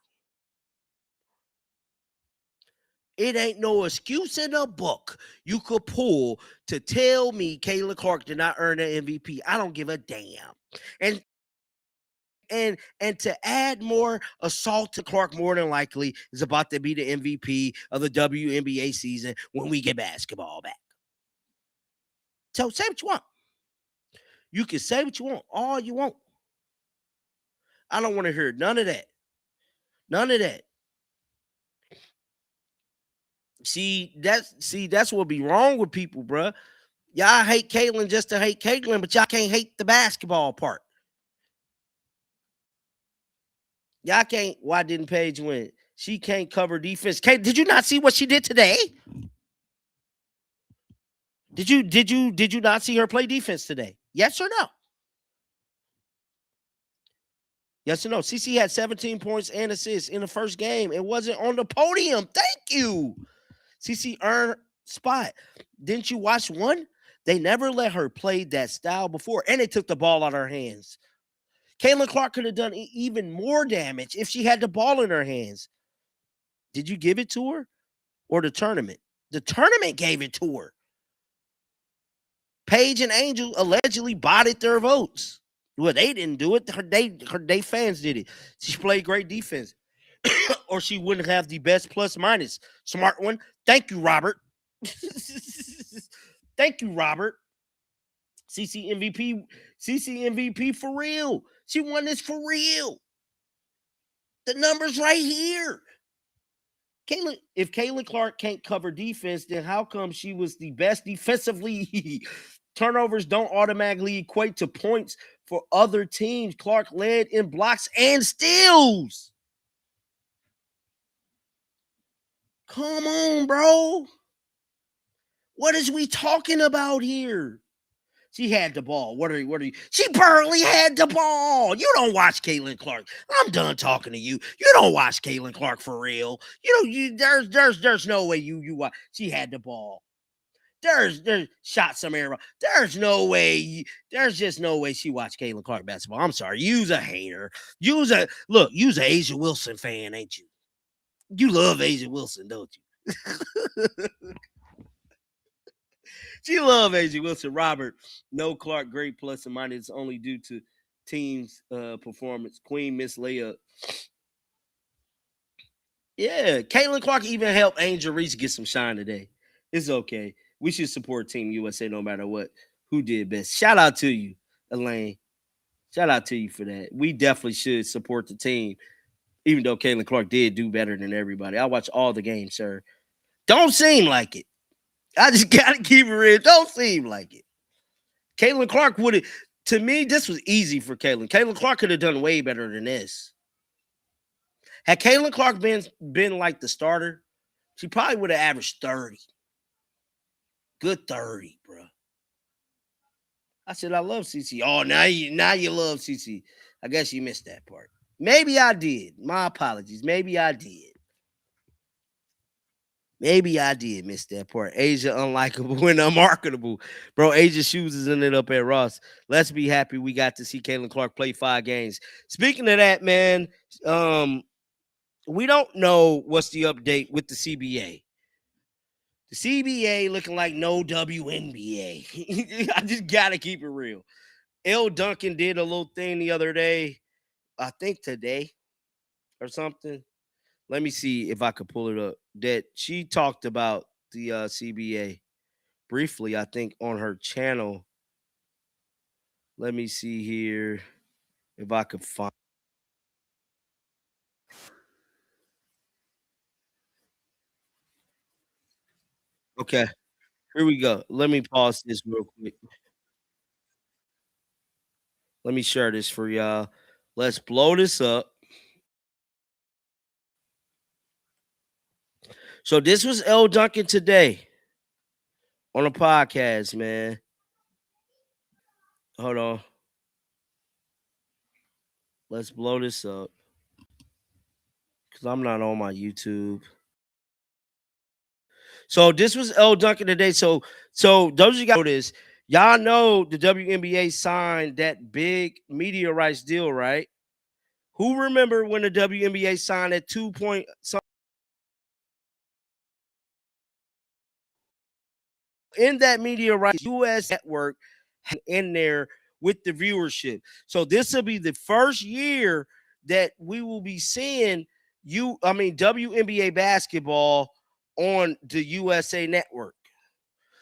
It ain't no excuse in the book you could pull to tell me Caitlin Clark did not earn an MVP. I don't give a damn. And and to add more assault to Clark, more than likely is about to be the MVP of the WNBA season when we get basketball back. So say what you want. You can say what you want, all you want. I don't want to hear none of that. None of that. That's what be wrong with people, bruh. Y'all hate Caitlin just to hate Caitlin, but y'all can't hate the basketball part. Y'all can't. Why didn't Paige win? She can't cover defense. Did you not see what she did today? Did you not see her play defense today? Yes or no? Yes or no? CC had 17 points and assists in the first game. It wasn't on the podium. Thank you. CC earned spot. Didn't you watch one? They never let her play that style before, and they took the ball out of her hands. Caitlin Clark could have done even more damage if she had the ball in her hands. Did you give it to her or the tournament? The tournament gave it to her. Paige and Angel allegedly botted their votes. Well, they didn't do it. They fans did it. She played great defense. Or she wouldn't have the best plus minus. Smart one. Thank you, Robert. Thank you, Robert. CC MVP for real. She won this for real. The number's right here. If Caitlin Clark can't cover defense, then how come she was the best defensively? Turnovers don't automatically equate to points for other teams. Clark led in blocks and steals. Come on, bro. What is we talking about here? She had the ball. What are you? She barely had the ball. You don't watch Caitlin Clark. I'm done talking to you. You don't watch Caitlin Clark for real. There's no way you watch. She had the ball. There's shot some arrow. There's no way. There's just no way she watched Caitlin Clark basketball. I'm sorry. You's a hater. You's a Asia Wilson fan, ain't you? You love Asia Wilson, don't you? She love Asia Wilson. Robert, no Clark, great plus and minus only due to team's performance. Queen Miss Layup. Yeah, Caitlin Clark even helped Angel Reese get some shine today. It's okay. We should support Team USA no matter what. Who did best? Shout out to you, Elaine. Shout out to you for that. We definitely should support the team, even though Caitlin Clark did do better than everybody. I watch all the games, sir. Don't seem like it. I just gotta keep it real. Don't seem like it. Caitlin Clark would have, to me, this was easy for Caitlin. Caitlin Clark could have done way better than this. Had Caitlin Clark been like the starter, she probably would have averaged 30. Good 30, bro. I said I love CC. Oh, now you love CC. I guess you missed that part. Maybe I did. My apologies. Maybe I did. Maybe I did miss that part. Asia unlikable and unmarketable. Bro, Asia shoes is ended up at Ross. Let's be happy we got to see Caitlin Clark play 5 games. Speaking of that, man, we don't know what's the update with the CBA. The CBA looking like no WNBA. I just got to keep it real. L. Duncan did a little thing the other day, I think today or something. Let me see if I could pull it up. That she talked about the CBA briefly, I think, on her channel. Let me see here if I could find. Okay. Here we go. Let me pause this real quick. Let me share this for y'all. Let's blow this up. So this was L. Duncan today on a podcast, man. Hold on. Let's blow this up. Because I'm not on my YouTube. So this was L. Duncan today. So those of you guys know this, y'all know the WNBA signed that big media rights deal, right? Who remember when the WNBA signed that 2 point in that media rights US network in there with the viewership. So this will be the first year that we will be seeing WNBA basketball on the USA network.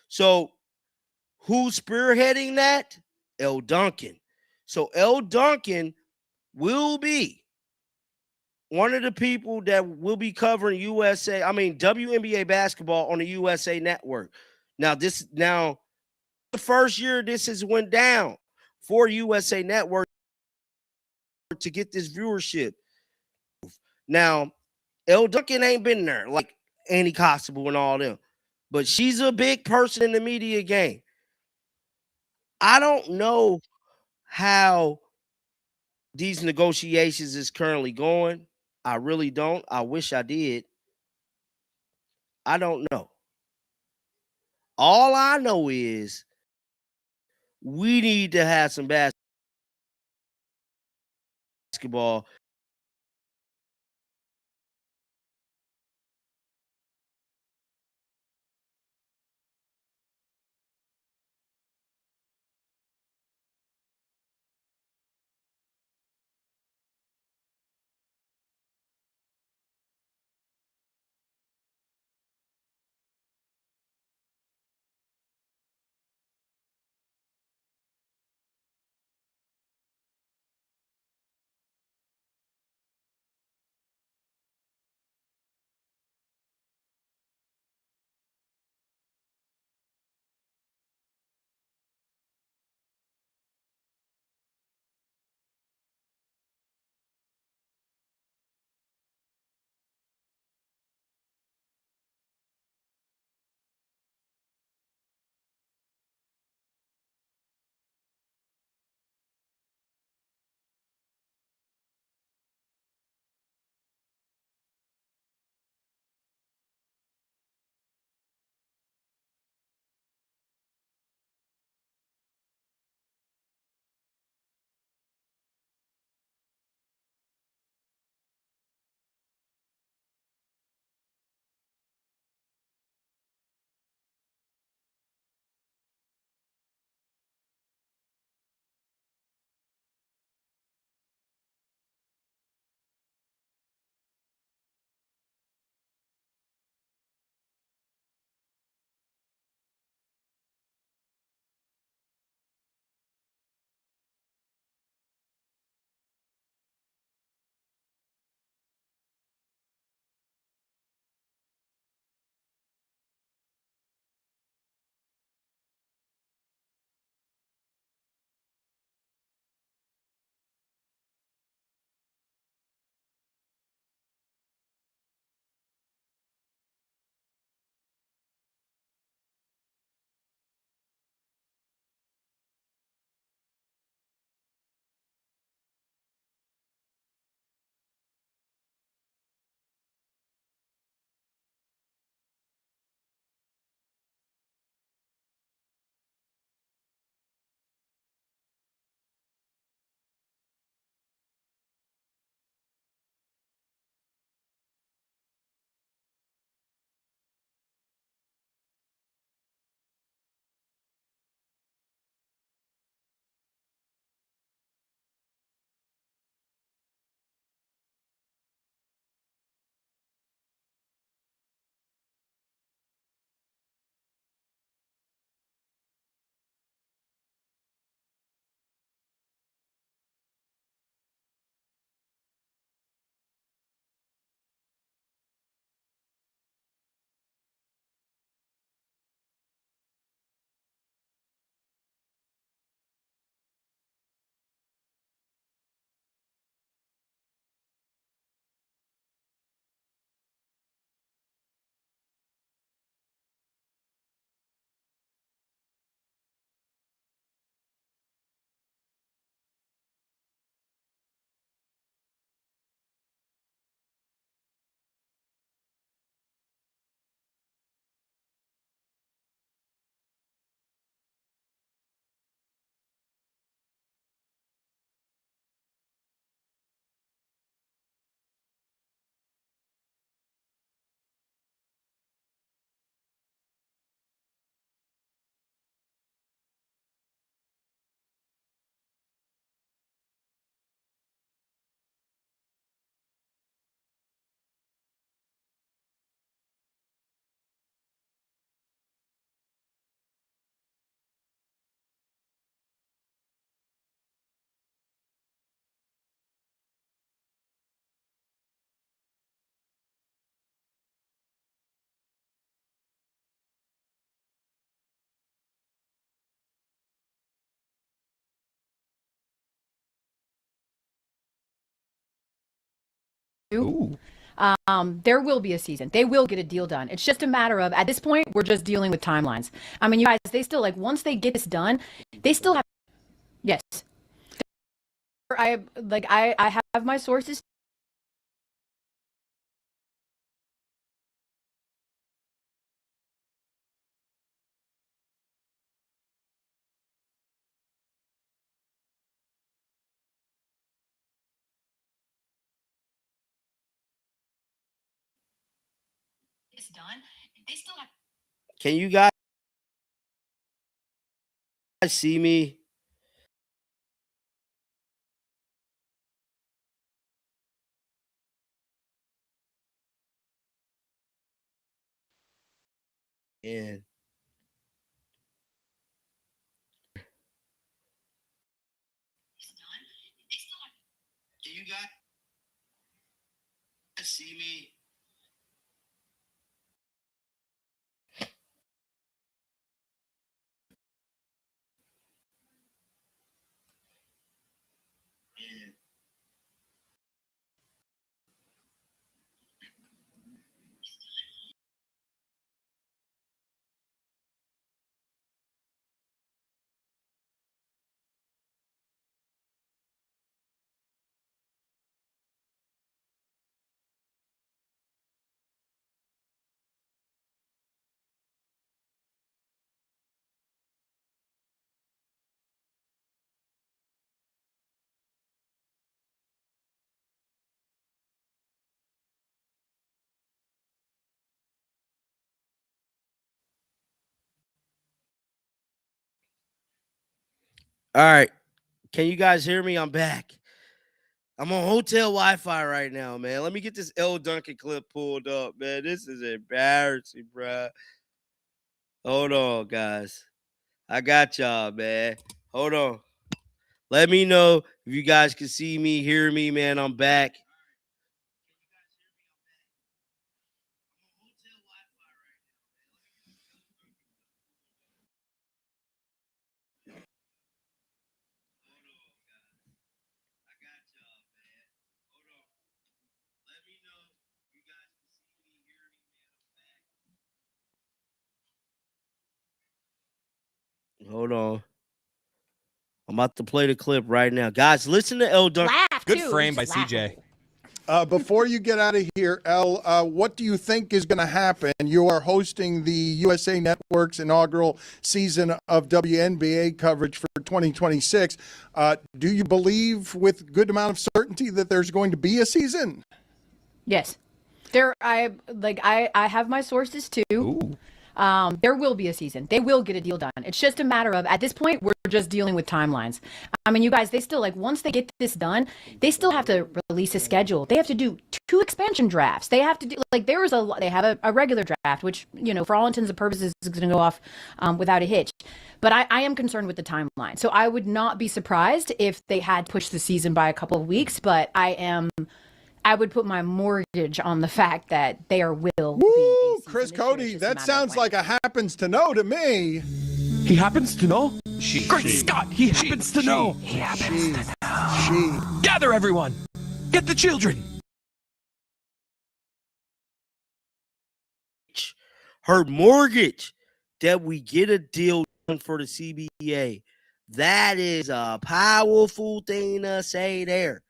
So who's spearheading that? L. Duncan. So L. Duncan will be one of the people that will be covering WNBA basketball on the USA network. Now the first year this has went down for USA network to get this viewership. Now, L. Duncan ain't been there like Annie Constable and all them, but she's a big person in the media game. I don't know how these negotiations is currently going. I really don't. I wish I did. I don't know. All I know is we need to have some basketball Ooh. There will be a season. They will get a deal done. It's just a matter of, at this point, we're just dealing with timelines. I mean, you guys, they still, like, once they get this done, they still have, yes. I have my sources. It's done. They still have. Can you guys see me? And can you guys see me? All right. Can you guys hear me? I'm back. I'm on hotel Wi-Fi right now, man. Let me get this L Duncan clip pulled up, man. This is embarrassing, bro. Hold on, guys. I got y'all, man. Hold on. Let me know if you guys can see me, hear me, man. I'm back. Hold on. I'm about to play the clip right now. Guys, listen to L Duncan. Laugh, Good too. frame by Just laugh. CJ. Before you get out of here, El, what do you think is going to happen? You are hosting the USA Network's inaugural season of WNBA coverage for 2026. Do you believe with good amount of certainty that there's going to be a season? Yes. I have my sources too. Ooh. There will be a season. They will get a deal done. It's just a matter of, at this point, we're just dealing with timelines. I mean, you guys, they still, like, once they get this done, they still have to release a schedule. They have to do 2 expansion drafts. They have to do, like, they have a regular draft, which, you know, for all intents and purposes is going to go off without a hitch. But I am concerned with the timeline. So I would not be surprised if they had pushed the season by a couple of weeks, but I would put my mortgage on the fact that there will be a season Chris this year. Cody, It's just a that matter of sounds when. like a happens to know to me. He happens to know. Great Scott! He happens to know. He happens to know. Gather everyone. Get the children. Her mortgage that we get a deal done for the CBA. That is a powerful thing to say there.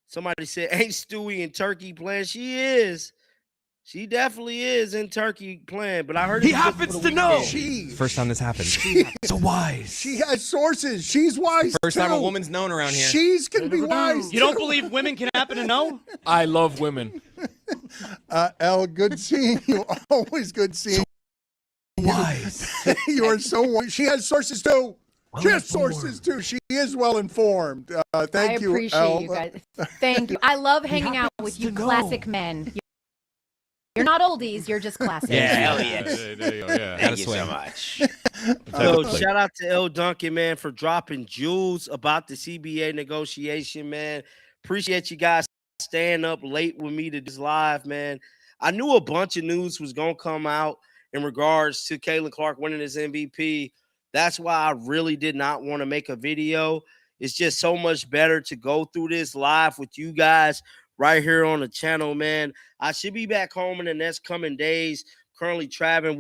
Somebody said, ain't Stewie in Turkey playing? She is. She definitely is in Turkey playing, but I heard He it was just happens for the to know. weekend. First time this happened. So wise. She has sources. She's wise First too. time a woman's known around here. She's going to be wise You don't too. believe women can happen to know? I love women. El, good seeing you. Always good seeing Wise. you. You are so wise. She has sources too. She has Well-informed. sources too. She is well informed. Thank I you, appreciate El. you guys. Thank you. I love hanging out with you to know. classic men. You're not oldies, you're just classic. hell yes. Thank you so much. So shout out to L Duncan, man, for dropping jewels about the CBA negotiation, man. Appreciate you guys staying up late with me to this live, man. I knew a bunch of news was gonna come out in regards to Caitlin Clark winning his MVP. That's why I really did not want to make a video. It's just so much better to go through this live with you guys right here on the channel, man. I should be back home in the next coming days. Currently traveling.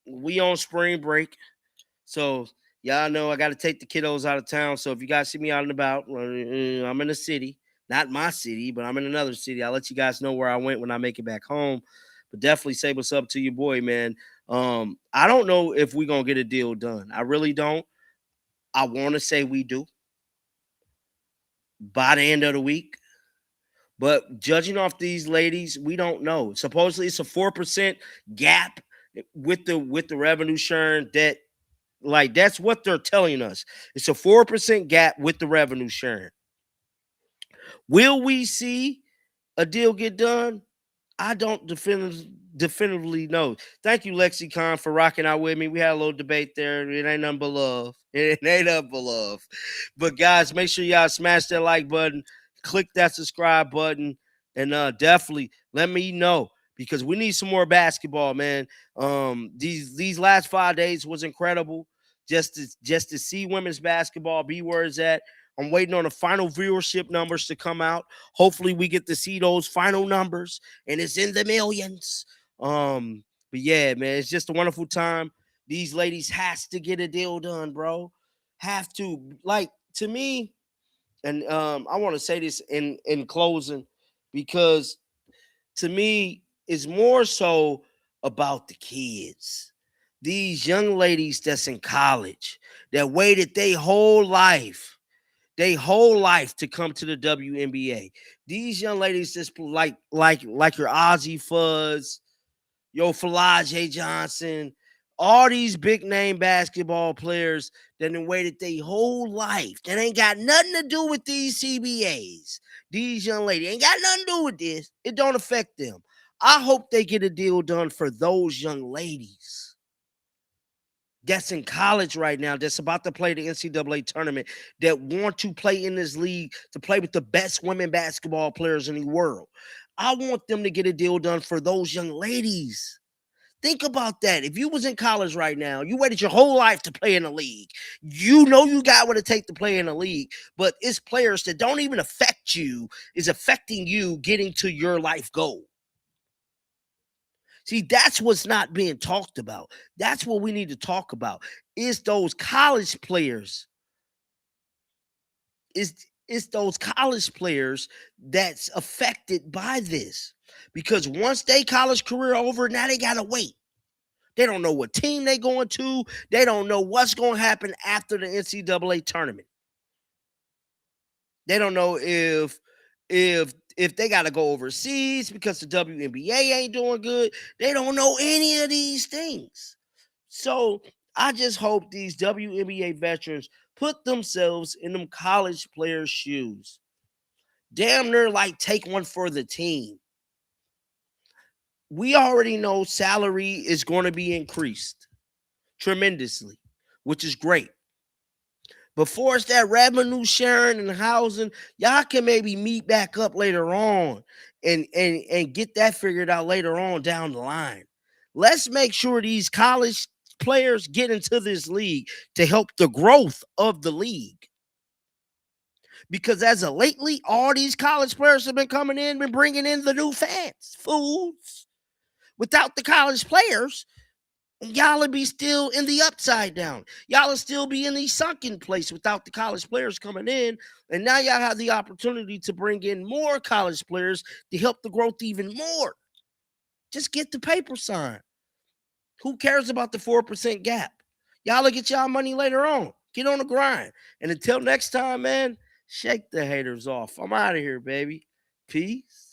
We on spring break. So y'all know I got to take the kiddos out of town. So if you guys see me out and about, I'm in the city. Not my city, but I'm in another city. I'll let you guys know where I went when I make it back home. But definitely say what's up to your boy, man. I don't know if we're going to get a deal done. I really don't. I want to say we do by the end of the week. But judging off these ladies, we don't know. Supposedly it's a 4% gap with the revenue sharing that, like, that's what they're telling us. It's a 4% gap with the revenue sharing. Will we see a deal get done? I don't definitively know. Thank you, Lexi Hull, for rocking out with me. We had a little debate there. It ain't nothing but love. It ain't nothing but love. But guys, make sure y'all smash that like button, click that subscribe button, and definitely let me know, because we need some more basketball, man. These last 5 days was incredible. Just to see women's basketball be where it's at. I'm waiting on the final viewership numbers to come out. Hopefully we get to see those final numbers, and it's in the millions. But yeah, man, it's just a wonderful time. These ladies has to get a deal done, bro. Have to. Like, to me, and I want to say this in closing, because to me, it's more so about the kids. These young ladies that's in college that waited their whole life to come to the WNBA. These young ladies just like your Ozzie Fuzz, yo Falaje Johnson, all these big name basketball players that have waited their whole life. That ain't got nothing to do with these CBAs. These young ladies ain't got nothing to do with this. It don't affect them. I hope they get a deal done for those young ladies that's in college right now, that's about to play the NCAA tournament, that want to play in this league, to play with the best women basketball players in the world. I want them to get a deal done for those young ladies. Think about that. If you was in college right now, you waited your whole life to play in the league. You know you got what it takes to play in the league, but it's players that don't even affect you, is affecting you getting to your life goal. See, that's what's not being talked about. That's what we need to talk about. Is those college players. It's those college players that's affected by this. Because once they college career over, now they got to wait. They don't know what team they going to. They don't know what's going to happen after the NCAA tournament. They don't know if they got to go overseas because the WNBA ain't doing good. They don't know any of these things. So I just hope these WNBA veterans put themselves in them college players' shoes. Damn near like take one for the team. We already know salary is going to be increased tremendously, which is great. Before it's that revenue sharing and housing, y'all can maybe meet back up later on and get that figured out later on down the line. Let's make sure these college players get into this league to help the growth of the league. Because as of lately, all these college players have been coming in and bringing in the new fans, fools. Without the college players, y'all would be still in the upside down. Y'all will still be in the sunken place without the college players coming in. And now y'all have the opportunity to bring in more college players to help the growth even more. Just get the paper signed. Who cares about the 4% gap? Y'all will get y'all money later on. Get on the grind. And until next time, man, shake the haters off. I'm out of here, baby. Peace.